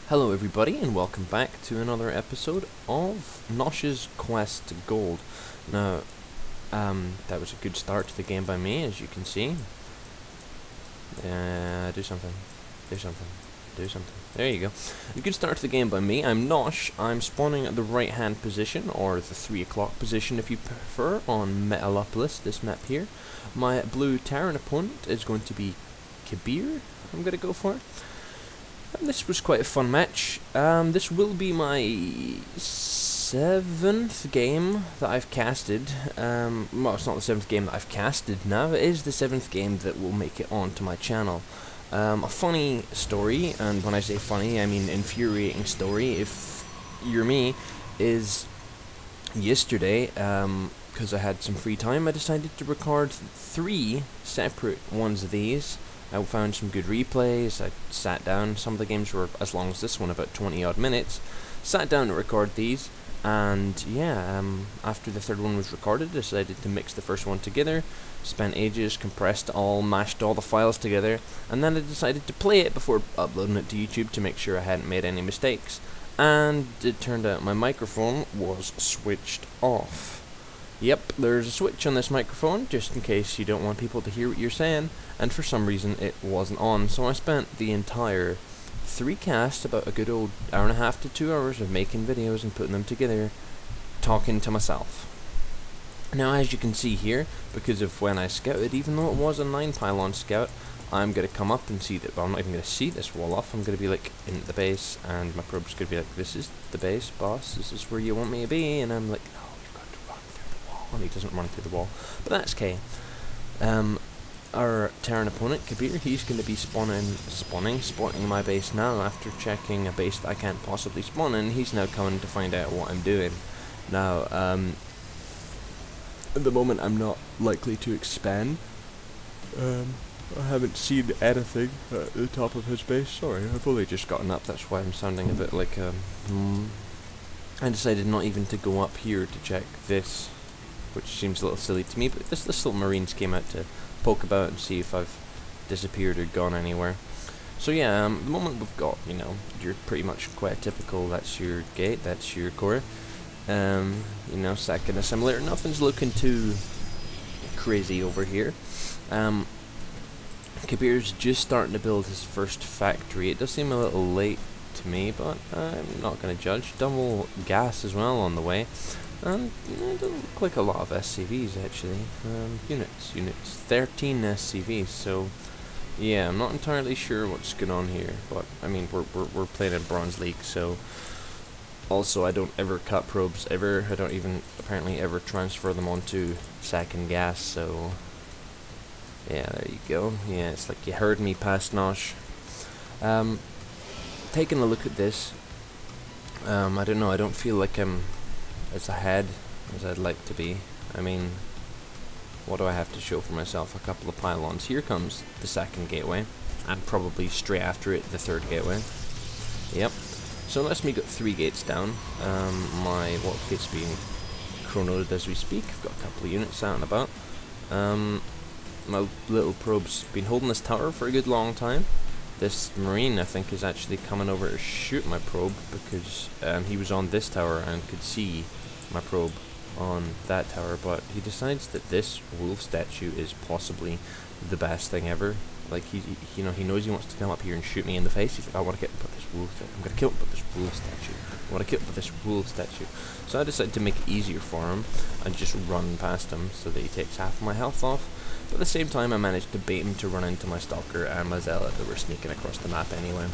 Hello everybody and welcome back to another episode of Nosh's Quest to Gold. Now, that was a good start to the game by me, as you can see. Do something. There you go. A good start to the game by me. I'm Nosh. I'm spawning at the right hand position, or the 3 o'clock position if you prefer, on Metalopolis, this map here. My blue Terran opponent is going to be Kebir, I'm going to go for. This was quite a fun match. This will be my 7th game that I've casted. Well, it's not the 7th game that I've casted now. It is the 7th game that will make it onto my channel. A funny story, and when I say funny, I mean infuriating story, if you're me, is yesterday, because I had some free time, I decided to record 3 separate ones of these. I found some good replays. I sat down. Some of the games were as long as this one, about 20 odd minutes. Sat down to record these, and yeah, after the third one was recorded, I decided to mix the first one together. Spent ages, compressed all, mashed all the files together, and then I decided to play it before uploading it to YouTube to make sure I hadn't made any mistakes. And it turned out my microphone was switched off. Yep, there's a switch on this microphone, just in case you don't want people to hear what you're saying, and for some reason it wasn't on, so I spent the entire 3 casts, about a good old hour and a half to 2 hours of making videos and putting them together, talking to myself. Now, as you can see here, because of when I scouted, even though it was a 9 pylon scout, I'm going to come up and see that, well, I'm not even going to see this wall off. I'm going to be like in the base, and my probe's going to be like, this is the base, boss, this is where you want me to be, and I'm like, and he doesn't run through the wall, but that's okay. Our Terran opponent, Kebir, he's going to be spawning my base now after checking a base that I can't possibly spawn in. He's now coming to find out what I'm doing. Now, at the moment I'm not likely to expand. I haven't seen anything at the top of his base. Sorry, I've only just gotten up, that's why I'm sounding a bit like I decided not even to go up here to check this, which seems a little silly to me, but this little Marines came out to poke about and see if I've disappeared or gone anywhere. So yeah, the moment we've got, you know, you're pretty much quite typical, that's your gate, that's your core, you know, second assembler, nothing's looking too crazy over here. Kebir's just starting to build his first factory. It does seem a little late to me, but I'm not going to judge. Double gas as well on the way. And it doesn't look like a lot of SCVs actually. Units, 13 SCVs. So yeah, I'm not entirely sure what's going on here. But I mean, we're playing in Bronze League, so also I don't ever cut probes ever. I don't even apparently ever transfer them onto second gas. So yeah, there you go. Yeah, it's like you heard me past Nosh. Taking a look at this, I don't know. I don't feel like I'm as ahead as I'd like to be. I mean, what do I have to show for myself? A couple of pylons. Here comes the second gateway, and probably straight after it the third gateway. Yep. So unless me got 3 gates down, my what gate's being chronoed as we speak. I've got a couple of units out and about. My little probe's been holding this tower for a good long time. This Marine, I think, is actually coming over to shoot my probe because he was on this tower and could see my probe on that tower, but he decides that this wolf statue is possibly the best thing ever. Like, you know, he knows he wants to come up here and shoot me in the face. He's like, I want to get and put this wolf statue. I'm going to kill him with this wolf statue. I want to kill him with this wolf statue. So I decided to make it easier for him and just run past him so that he takes half of my health off. But at the same time, I managed to bait him to run into my Stalker and my Zealot that were sneaking across the map anyway.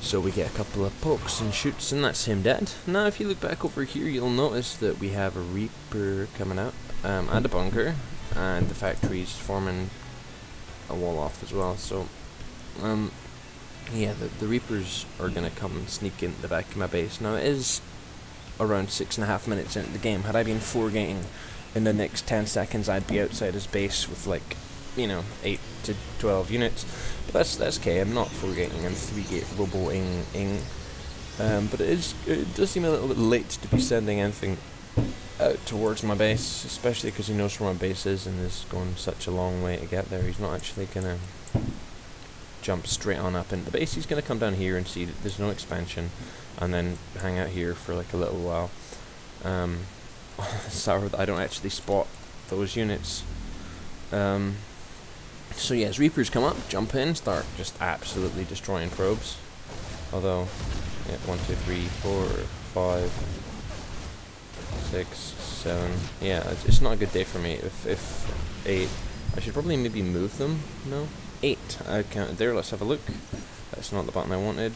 So we get a couple of pokes and shoots, and that's him dead. Now, if you look back over here, you'll notice that we have a Reaper coming out, and a bunker, and the factory's forming a wall off as well. So, yeah, the Reapers are going to come and sneak into the back of my base. Now, it is around 6.5 minutes into the game. Had I been 4-gating in the next 10 seconds, I'd be outside his base with, like, you know, 8 to 12 units. But that's okay. I'm not 4-gating. I'm 3-gate robo-ing. But it does seem a little bit late to be sending anything out towards my base, especially because he knows where my base is and is going such a long way to get there. He's not actually gonna jump straight on up into the base. He's going to come down here and see that there's no expansion, and then hang out here for like a little while. Sorry that I don't actually spot those units. So yeah, as Reapers come up, jump in, start just absolutely destroying probes. Although, yeah, 1, 2, 3, 4, 5, 6, 7. Yeah, it's not a good day for me. If 8, I should probably maybe move them. No, 8. I counted there. Let's have a look. That's not the button I wanted.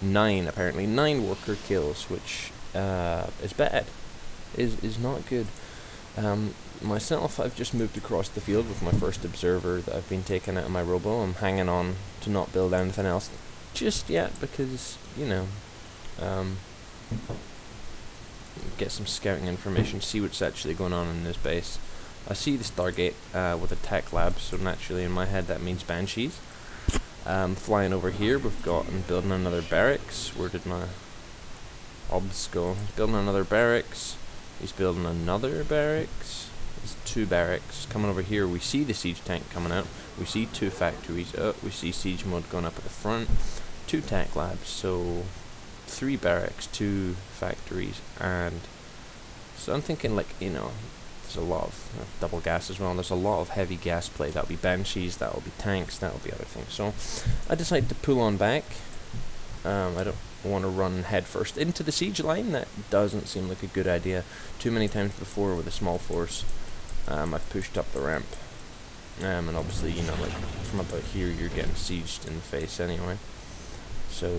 9 apparently. 9 worker kills, which is bad. Is not good. Myself, I've just moved across the field with my first observer that I've been taking out of my robo. I'm hanging on to not build anything else just yet because, you know, get some scouting information, see what's actually going on in this base. I see the Stargate with a tech lab, so naturally in my head that means Banshees. Flying over here, we've got and building another barracks. Where did my obs go? He's building another barracks. He's building another barracks. There's 2 barracks. Coming over here, we see the siege tank coming out. We see 2 factories. We see siege mode going up at the front. 2 tech labs. So 3 barracks, 2 factories, and so I'm thinking, like, you know, there's a lot of double gas as well. There's a lot of heavy gas play. That'll be Banshees. That'll be tanks. That'll be other things. So I decided to pull on back. I don't want to run headfirst into the siege line. That doesn't seem like a good idea. Too many times before with a small force, I've pushed up the ramp, and obviously, you know, like from about here, you're getting sieged in the face anyway. So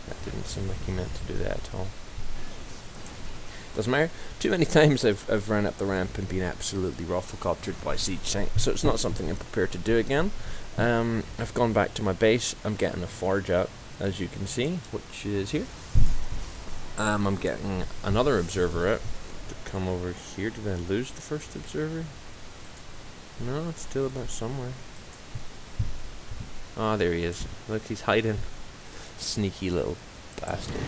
that didn't seem like he meant to do that at all. Doesn't matter. Too many times I've ran up the ramp and been absolutely rifle-coptered by siege tank, so it's not something I'm prepared to do again. I've gone back to my base. I'm getting a forge out, as you can see, which is here. I'm getting another observer out to come over here. Did I lose the first observer? No, it's still about somewhere. Ah, there he is. Look, he's hiding. Sneaky little bastard.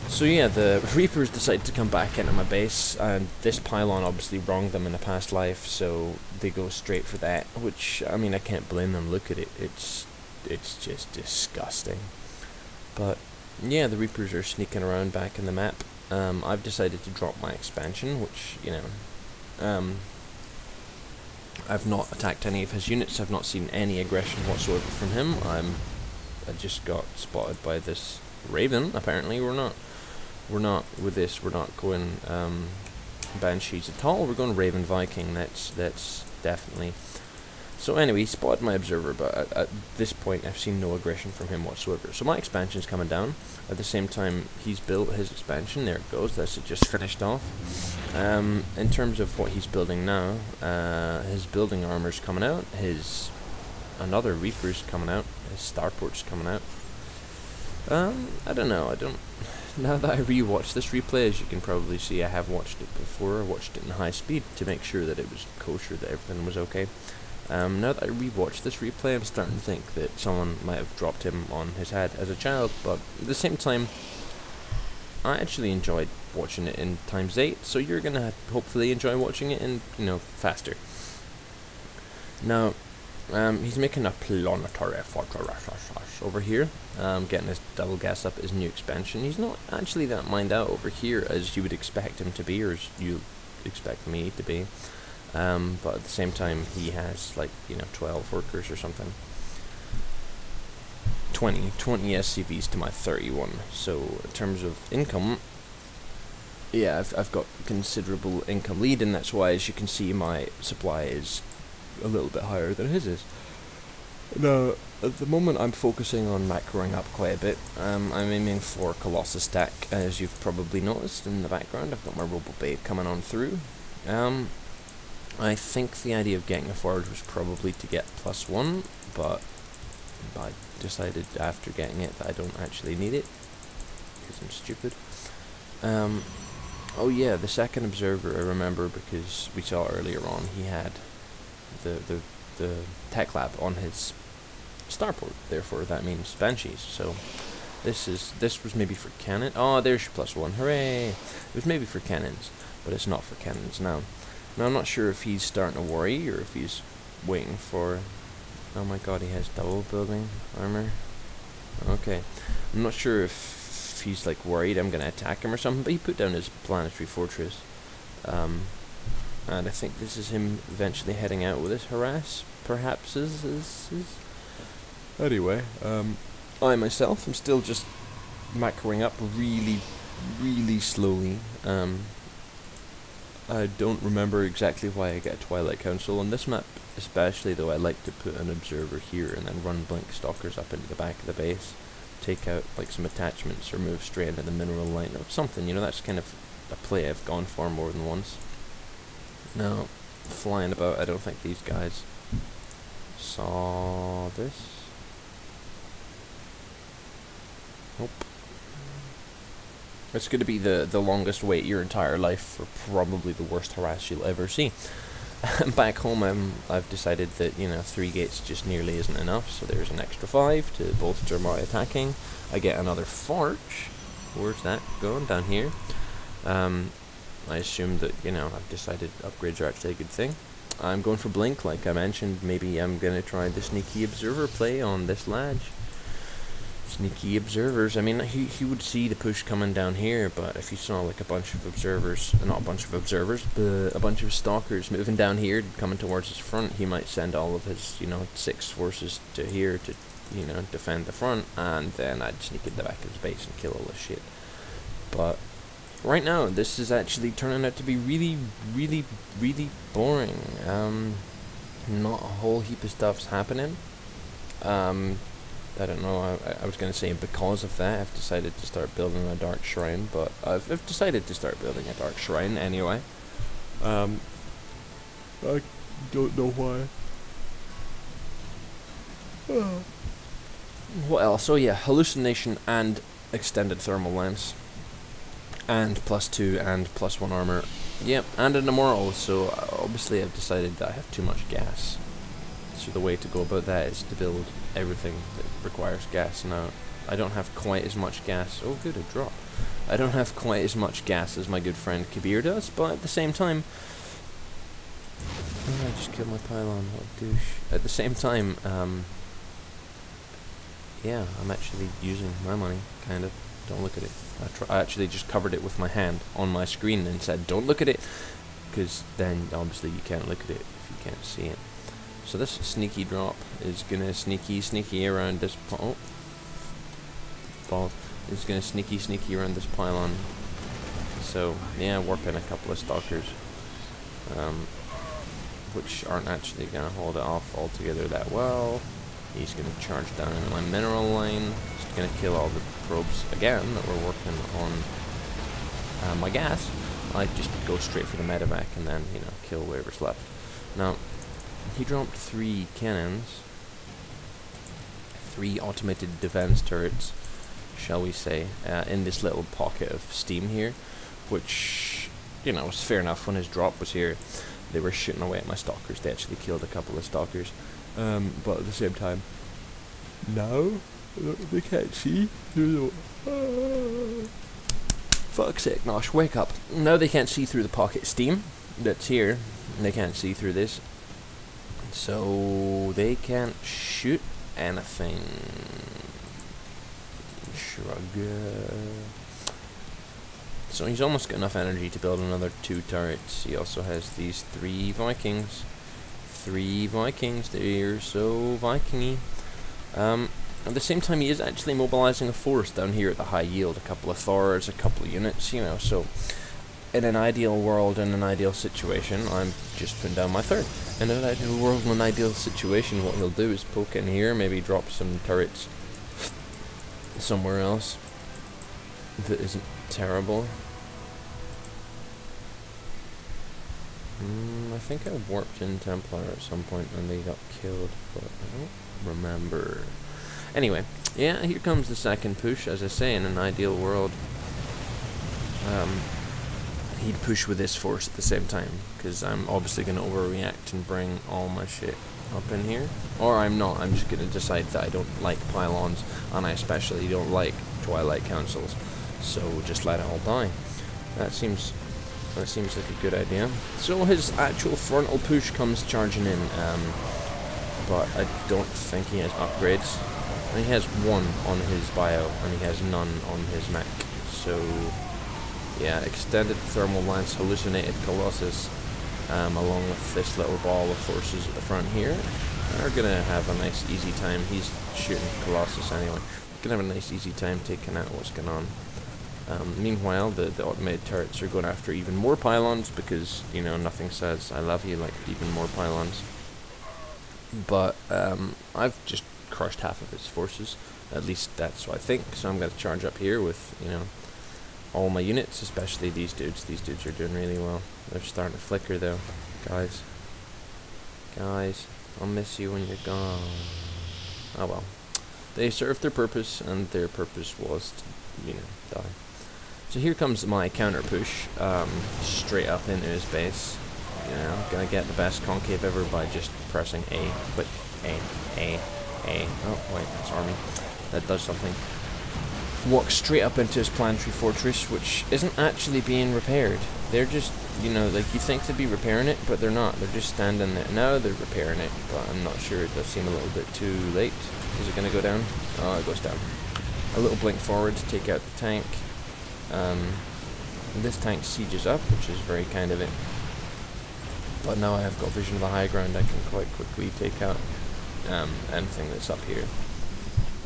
So yeah, the Reapers decided to come back into my base, and this pylon obviously wronged them in a past life, so they go straight for that, which, I mean, I can't blame them. Look at it. It's just disgusting. But yeah, the Reapers are sneaking around back in the map. I've decided to drop my expansion, which, you know, I've not attacked any of his units. I've not seen any aggression whatsoever from him. I just got spotted by this Raven. Apparently, we're not with this. We're not going Banshees at all. We're going Raven Viking. That's definitely. So anyway, he spotted my observer, but at this point, I've seen no aggression from him whatsoever. So my expansion's coming down. At the same time, he's built his expansion. There it goes. That's just finished off. In terms of what he's building now, his building armor's coming out. His another Reaper's coming out. His starport's coming out. I don't know. Now that I rewatched this replay, as you can probably see, I have watched it before. I watched it in high speed to make sure that it was kosher, that everything was okay. Now that I rewatched this replay, I'm starting to think that someone might have dropped him on his head as a child, but at the same time, I actually enjoyed watching it in ×8, so you're gonna hopefully enjoy watching it in, you know, faster. Now, he's making a planetary fortress over here, getting his double gas up his new expansion. He's not actually that mined out over here as you would expect him to be, or as you expect me to be. But at the same time, he has, like, you know, 12 workers or something. 20 SCVs to my 31. So in terms of income, yeah, I've got considerable income lead, and that's why, as you can see, my supply is a little bit higher than his is. Now, at the moment, I'm focusing on macroing up quite a bit. I'm aiming for Colossus stack, as you've probably noticed in the background. I've got my Robo Babe coming on through. I think the idea of getting a forge was probably to get +1, but I decided after getting it that I don't actually need it, because I'm stupid. Oh yeah, the second observer I remember, because we saw earlier on he had the tech lab on his starport, therefore that means Banshees. So this was maybe for cannon. Oh, there's your +1, hooray! It was maybe for cannons, but it's not for cannons now. Now I'm not sure if he's starting to worry or if he's waiting for... Oh my god, he has double building armor. Okay. I'm not sure if he's like worried I'm gonna attack him or something, but he put down his planetary fortress. And I think this is him eventually heading out with his harass, perhaps is. Anyway, I myself am still just macroing up really slowly. I don't remember exactly why I get Twilight Council on this map, especially though I like to put an observer here and then run blink stalkers up into the back of the base, take out like some attachments or move straight into the mineral line or something, you know, that's kind of a play I've gone for more than once. Now, flying about, I don't think these guys saw this. Nope. It's going to be the longest wait your entire life for probably the worst harass you'll ever see. Back home, I've decided that, you know, 3 gates just nearly isn't enough, so there's an extra 5 to bolster my attacking. I get another forge. Where's that going? Down here. I assume that, you know, I've decided upgrades are actually a good thing. I'm going for blink, like I mentioned. Maybe I'm going to try the sneaky observer play on this ledge. Sneaky observers. I mean, he would see the push coming down here, but if he saw like a bunch of observers, not a bunch of observers, but a bunch of stalkers moving down here, coming towards his front, he might send all of his, you know, 6 forces to here to, you know, defend the front, and then I'd sneak in the back of his base and kill all this shit. But right now, this is actually turning out to be really boring. Not a whole heap of stuff's happening. I don't know, I was going to say because of that I've decided to start building a dark shrine, but I've decided to start building a dark shrine anyway. I don't know why. What else? Oh yeah, hallucination and extended thermal lens. And +2 and +1 armor. Yep, and an immortal, so obviously I've decided that I have too much gas. So the way to go about that is to build everything that requires gas. Now, I don't have quite as much gas. Oh good, a drop. I don't have quite as much gas as my good friend Kebir does, but at the same time... Oh, I just killed my pylon, what a douche. At the same time, yeah, I'm actually using my money, kind of. Don't look at it. I actually just covered it with my hand on my screen and said, don't look at it, because then obviously you can't look at it if you can't see it. So this sneaky drop is gonna sneaky around this is gonna sneaky around this pylon. So yeah, warping a couple of stalkers, which aren't actually gonna hold it off altogether that well. He's gonna charge down into my mineral line. He's gonna kill all the probes again that we're working on my gas. I just go straight for the medevac and then, you know, kill whatever's left. Now, he dropped 3 cannons, 3 automated defense turrets, shall we say, in this little pocket of steam here, which, you know, was fair enough when his drop was here. They were shooting away at my stalkers. They actually killed a couple of stalkers. But at the same time, now they can't see through the... Fuck's sake, Nosh, wake up. Now they can't see through the pocket steam that's here. They can't see through this. So they can't shoot anything. Shrug. So he's almost got enough energy to build another 2 turrets. He also has these 3 Vikings. 3 Vikings, they're so Viking-y. At the same time, he is actually mobilizing a force down here at the high yield. A couple of Thors, a couple of units, you know, so... In an ideal world, in an ideal situation, I'm just putting down my 3rd. In an ideal world, in an ideal situation, what he'll do is poke in here, maybe drop some turrets somewhere else that isn't terrible. I think I warped in Templar at some point and they got killed, but I don't remember. Anyway, yeah, here comes the 2nd push. As I say, in an ideal world, he'd push with this force at the same time, because I'm obviously going to overreact and bring all my shit up in here. Or I'm not, I'm just going to decide that I don't like pylons, and I especially don't like Twilight Councils, so just let it all die. That seems That seems like a good idea. So his actual frontal push comes charging in, but I don't think he has upgrades. And he has 1 on his bio, and he has none on his mech. So, yeah, extended thermal lance, hallucinated Colossus, along with this little ball of forces at the front here, are gonna have a nice easy time. He's shooting Colossus anyway. Gonna have a nice easy time taking out what's going on. Meanwhile, the automated turrets are going after even more pylons because, you know, nothing says I love you like even more pylons. But I've just crushed half of his forces. At least that's what I think. So I'm going to charge up here with, you know, all my units, especially these dudes. These dudes are doing really well. They're starting to flicker though. Guys, I'll miss you when you're gone. Oh well. They served their purpose, and their purpose was to, you know, die. So here comes my counter push, straight up into his base. You know, gonna get the best concave ever by just pressing A. But A. Oh wait, that's army. That does something. Walk straight up into his planetary fortress, which isn't actually being repaired. They're just, you know, like you think they'd be repairing it, but they're not. They're just standing there. Now they're repairing it, but I'm not sure. It does seem a little bit too late. Is it going to go down? Oh, it goes down. A little blink forward to take out the tank. This tank sieges up, which is very kind of it. But now I have got vision of the high ground, I can quite quickly take out anything that's up here.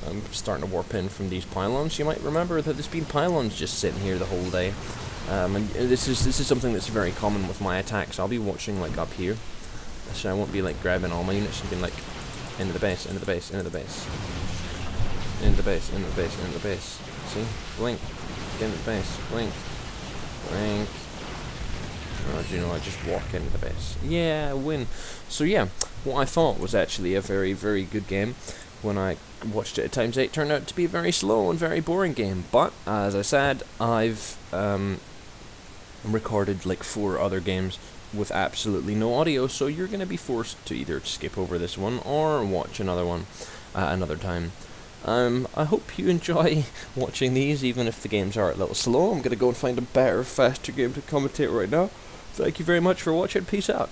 I'm starting to warp in from these pylons. You might remember that there's been pylons just sitting here the whole day. And this is something that's very common with my attacks. I'll be watching like up here, so I won't be like grabbing all my units and being like into the base, into the base, into the base, into the base, into the base, into the base. See, blink, get into the base, blink, blink. Oh, do you know, I just walk into the base. Yeah, I win. So yeah, what I thought was actually a very, very good game. When I watched it at ×8, turned out to be a very slow and very boring game. But as I said, I've recorded like 4 other games with absolutely no audio, so you're going to be forced to either skip over this one or watch another one another time. I hope you enjoy watching these, even if the games are a little slow. I'm going to go and find a better, faster game to commentate right now. Thank you very much for watching. Peace out.